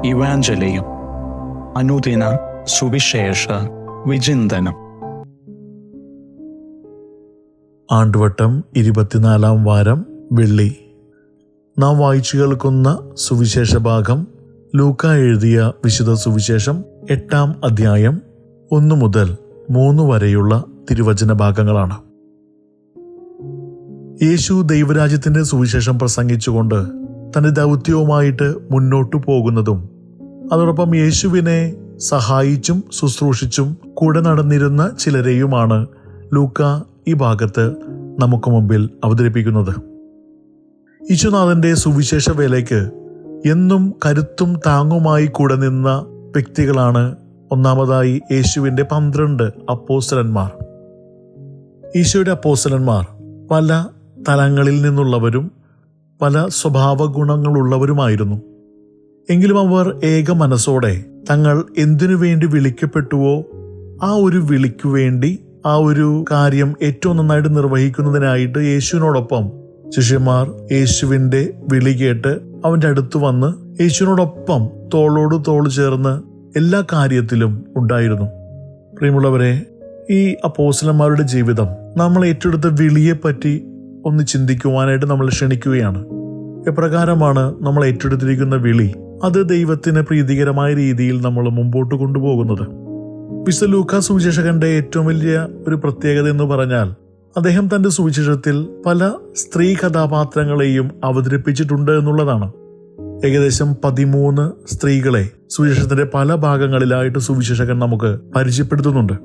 ഇവാഞ്ചലിയും അനുദിന സുവിശേഷ വിചിന്തനം. ആണ്ടുവട്ടം 24-ാം വാരം, വെള്ളി. നാം വായിച്ചു കേൾക്കുന്ന സുവിശേഷ ഭാഗം ലൂക്കാ എഴുതിയ വിശുദ്ധ സുവിശേഷം 8-ാം അധ്യായം 1 മുതൽ 3 വരെയുള്ള തിരുവചന ഭാഗങ്ങളാണ്. യേശു ദൈവരാജ്യത്തിന്റെ സുവിശേഷം പ്രസംഗിച്ചുകൊണ്ട് തന്റെ ദൗത്യവുമായിട്ട് മുന്നോട്ടു പോകുന്നതും അതോടൊപ്പം യേശുവിനെ സഹായിച്ചും ശുശ്രൂഷിച്ചും കൂടെ നടന്നിരുന്ന ചിലരെയുമാണ് ലൂക്ക ഈ ഭാഗത്ത് നമുക്ക് മുമ്പിൽ അവതരിപ്പിക്കുന്നത്. ഈശോനാഥന്റെ സുവിശേഷ വേലയ്ക്ക് എന്നും കരുത്തും താങ്ങുമായി കൂടെ നിന്ന വ്യക്തികളാണ് ഒന്നാമതായി യേശുവിൻ്റെ 12 അപ്പോസ്തലന്മാർ. ഈശോയുടെ അപ്പോസ്തലന്മാർ പല തലങ്ങളിൽ നിന്നുള്ളവരും പല സ്വഭാവ ഗുണങ്ങളുള്ളവരുമായിരുന്നു. എങ്കിലും അവർ ഏക മനസ്സോടെ തങ്ങൾ എന്തിനു വേണ്ടി വിളിക്കപ്പെട്ടുവോ ആ ഒരു വിളിക്കു വേണ്ടി ആ ഒരു കാര്യം ഏറ്റവും നന്നായിട്ട് നിർവഹിക്കുന്നതിനായിട്ട് യേശുവിനോടൊപ്പം ശിഷ്യന്മാർ യേശുവിൻ്റെ വിളി കേട്ട് അവൻ്റെ അടുത്ത് വന്ന് യേശുവിനോടൊപ്പം തോളോട് തോൾ ചേർന്ന് എല്ലാ കാര്യത്തിലും ഉണ്ടായിരുന്നു. പ്രിയമുള്ളവരെ, ഈ അപ്പോസ്തലന്മാരുടെ ജീവിതം നമ്മൾ ഏറ്റെടുത്ത വിളിയെപ്പറ്റി ഒന്ന് ചിന്തിക്കുവാനായിട്ട് നമ്മൾ ക്ഷണിക്കുകയാണ്. എപ്രകാരമാണ് നമ്മൾ ഏറ്റെടുത്തിരിക്കുന്ന വിളി അത് ദൈവത്തിന് പ്രീതികരമായ രീതിയിൽ നമ്മൾ മുമ്പോട്ട് കൊണ്ടുപോകുന്നത്? വിശുദ്ധ ലൂക്കാ സുവിശേഷകന്റെ ഏറ്റവും വലിയ ഒരു പ്രത്യേകത എന്ന് പറഞ്ഞാൽ അദ്ദേഹം തന്റെ സുവിശേഷത്തിൽ പല സ്ത്രീ കഥാപാത്രങ്ങളെയും അവതരിപ്പിച്ചിട്ടുണ്ട് എന്നുള്ളതാണ്. ഏകദേശം 13 സ്ത്രീകളെ സുവിശേഷത്തിന്റെ പല ഭാഗങ്ങളിലായിട്ട് സുവിശേഷകൻ നമുക്ക് പരിചയപ്പെടുത്തുന്നുണ്ട്.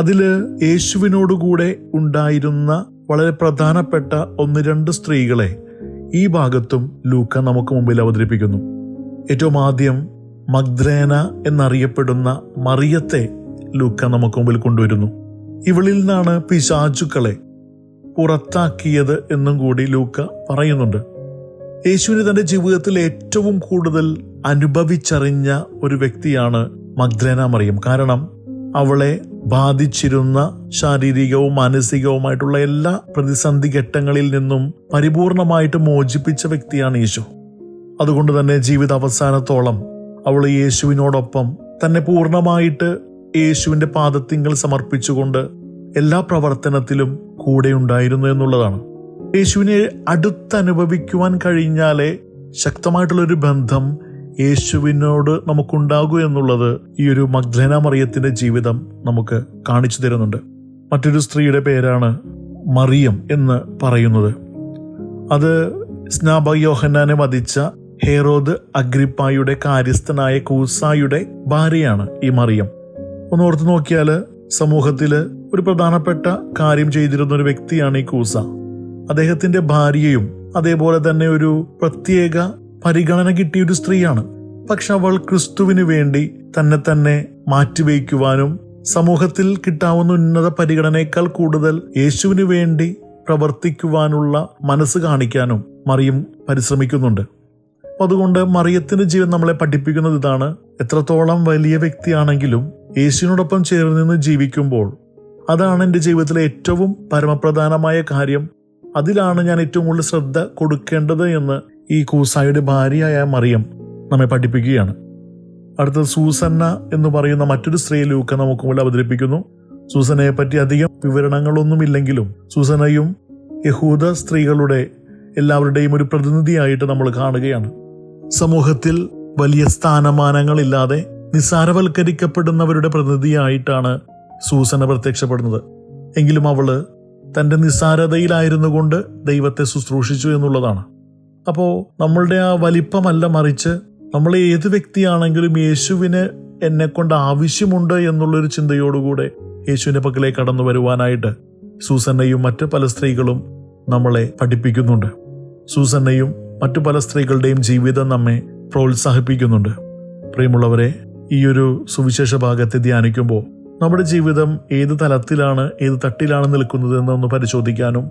അതില് യേശുവിനോടുകൂടെ ഉണ്ടായിരുന്ന വളരെ പ്രധാനപ്പെട്ട 1-2 സ്ത്രീകളെ ഈ ഭാഗത്തും ലൂക്ക നമുക്ക് മുമ്പിൽ അവതരിപ്പിക്കുന്നു. ഏറ്റവും ആദ്യം മഗ്ദലേന എന്നറിയപ്പെടുന്ന മറിയത്തെ ലൂക്ക നമുക്ക് മുമ്പിൽ കൊണ്ടുവരുന്നു. ഇവളിൽ നിന്നാണ് പിശാചുക്കളെ പുറത്താക്കിയത് എന്നും കൂടി ലൂക്ക പറയുന്നുണ്ട്. യേശുവിന് തന്റെ ജീവിതത്തിൽ ഏറ്റവും കൂടുതൽ അനുഭവിച്ചറിഞ്ഞ ഒരു വ്യക്തിയാണ് മഗ്ദലേന മറിയം. കാരണം അവളെ ബാധിച്ചിരുന്ന ശാരീരികവും മാനസികവുമായിട്ടുള്ള എല്ലാ പ്രതിസന്ധി ഘട്ടങ്ങളിൽ നിന്നും പരിപൂർണമായിട്ട് മോചിപ്പിച്ച വ്യക്തിയാണ് യേശു. അതുകൊണ്ട് തന്നെ ജീവിത അവസാനത്തോളം അവൾ യേശുവിനോടൊപ്പം തന്നെ പൂർണ്ണമായിട്ട് യേശുവിന്റെ പാദത്തിങ്കൽ സമർപ്പിച്ചുകൊണ്ട് എല്ലാ പ്രവർത്തനത്തിലും കൂടെ ഉണ്ടായിരുന്നു എന്നുള്ളതാണ്. യേശുവിനെ അടുത്തനുഭവിക്കുവാൻ കഴിഞ്ഞാലേ ശക്തമായിട്ടുള്ളൊരു ബന്ധം യേശുവിനോട് നമുക്കുണ്ടാകൂ എന്നുള്ളത് ഈ ഒരു മഗ്ദലേന മറിയത്തിന്റെ ജീവിതം നമുക്ക് കാണിച്ചു തരുന്നുണ്ട്. മറ്റൊരു സ്ത്രീയുടെ പേരാണ് മറിയം എന്ന് പറയുന്നത്. അത് സ്നാപക യോഹന്നാനെ വധിച്ച ഹെറോദ് അഗ്രിപ്പായുടെ കാര്യസ്ഥനായ കൂസായുടെ ഭാര്യയാണ് ഈ മറിയം. ഒന്ന് ഓർത്ത് നോക്കിയാൽ സമൂഹത്തില് ഒരു പ്രധാനപ്പെട്ട കാര്യം ചെയ്തിരുന്ന ഒരു വ്യക്തിയാണ് ഈ കൂസ. അദ്ദേഹത്തിന്റെ ഭാര്യയും അതേപോലെ തന്നെ ഒരു പ്രത്യേക പരിഗണന കിട്ടിയൊരു സ്ത്രീയാണ്. പക്ഷെ അവൾ ക്രിസ്തുവിന് വേണ്ടി തന്നെ മാറ്റിവെക്കുവാനും സമൂഹത്തിൽ കിട്ടാവുന്ന ഉന്നത പരിഗണനയേക്കാൾ കൂടുതൽ യേശുവിന് വേണ്ടി പ്രവർത്തിക്കുവാനുള്ള മനസ്സ് കാണിക്കാനും മറിയം പരിശ്രമിക്കുന്നുണ്ട്. അതുകൊണ്ട് മറിയത്തിന്റെ ജീവൻ നമ്മളെ പഠിപ്പിക്കുന്നത് ഇതാണ്: എത്രത്തോളം വലിയ വ്യക്തിയാണെങ്കിലും യേശുവിനോടൊപ്പം ചേർന്ന് നിന്ന് ജീവിക്കുമ്പോൾ അതാണ് എൻ്റെ ജീവിതത്തിലെ ഏറ്റവും പരമപ്രധാനമായ കാര്യം, അതിലാണ് ഞാൻ ഏറ്റവും കൂടുതൽ ശ്രദ്ധ കൊടുക്കേണ്ടത് എന്ന് ഈ കൂസായുടെ ഭാര്യയായ മറിയം നമ്മെ പഠിപ്പിക്കുകയാണ്. അടുത്തത് സൂസന്ന എന്ന് പറയുന്ന മറ്റൊരു സ്ത്രീ ലൂക്ക നമുക്ക് മുന്നിൽ അവതരിപ്പിക്കുന്നു. സൂസനയെ പറ്റി അധികം വിവരണങ്ങളൊന്നുമില്ലെങ്കിലും സൂസനയും യഹൂദ സ്ത്രീകളുടെ എല്ലാവരുടെയും ഒരു പ്രതിനിധിയായിട്ട് നമ്മൾ കാണുകയാണ്. സമൂഹത്തിൽ വലിയ സ്ഥാനമാനങ്ങളില്ലാതെ നിസ്സാരവൽക്കരിക്കപ്പെടുന്നവരുടെ പ്രതിനിധിയായിട്ടാണ് സൂസന പ്രത്യക്ഷപ്പെടുന്നത്. എങ്കിലും അവള് തൻ്റെ നിസ്സാരതയിലായിരുന്നു കൊണ്ട് ദൈവത്തെ ശുശ്രൂഷിച്ചു എന്നുള്ളതാണ്. അപ്പോൾ നമ്മളുടെ ആ വലിപ്പമല്ല, മറിച്ച് നമ്മൾ ഏത് വ്യക്തിയാണെങ്കിലും യേശുവിന് എന്നെക്കൊണ്ട് ആവശ്യമുണ്ട് എന്നുള്ളൊരു ചിന്തയോടുകൂടെ യേശുവിൻ്റെ പക്കലേക്ക് കടന്നു വരുവാനായിട്ട് സൂസന്നയും മറ്റു പല സ്ത്രീകളും നമ്മളെ പഠിപ്പിക്കുന്നുണ്ട്. സൂസന്നയും മറ്റു പല സ്ത്രീകളുടെയും ജീവിതം നമ്മെ പ്രോത്സാഹിപ്പിക്കുന്നുണ്ട്. പ്രിയമുള്ളവരെ, ഈ ഒരു സുവിശേഷ ഭാഗത്തെ ധ്യാനിക്കുമ്പോൾ നമ്മുടെ ജീവിതം ഏത് തലത്തിലാണ്, ഏത് തട്ടിലാണ് നിൽക്കുന്നത് എന്നൊന്ന് പരിശോധിക്കാനും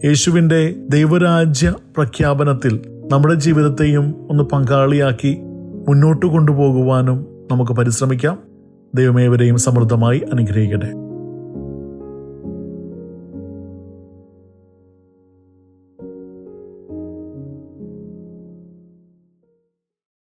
യേശുവിൻ്റെ ദൈവരാജ്യ പ്രഖ്യാപനത്തിൽ നമ്മുടെ ജീവിതത്തെയും ഒന്ന് പങ്കാളിയാക്കി മുന്നോട്ട് കൊണ്ടുപോകുവാനും നമുക്ക് പരിശ്രമിക്കാം. ദൈവമേവരെയും സമൃദ്ധമായി അനുഗ്രഹിക്കട്ടെ.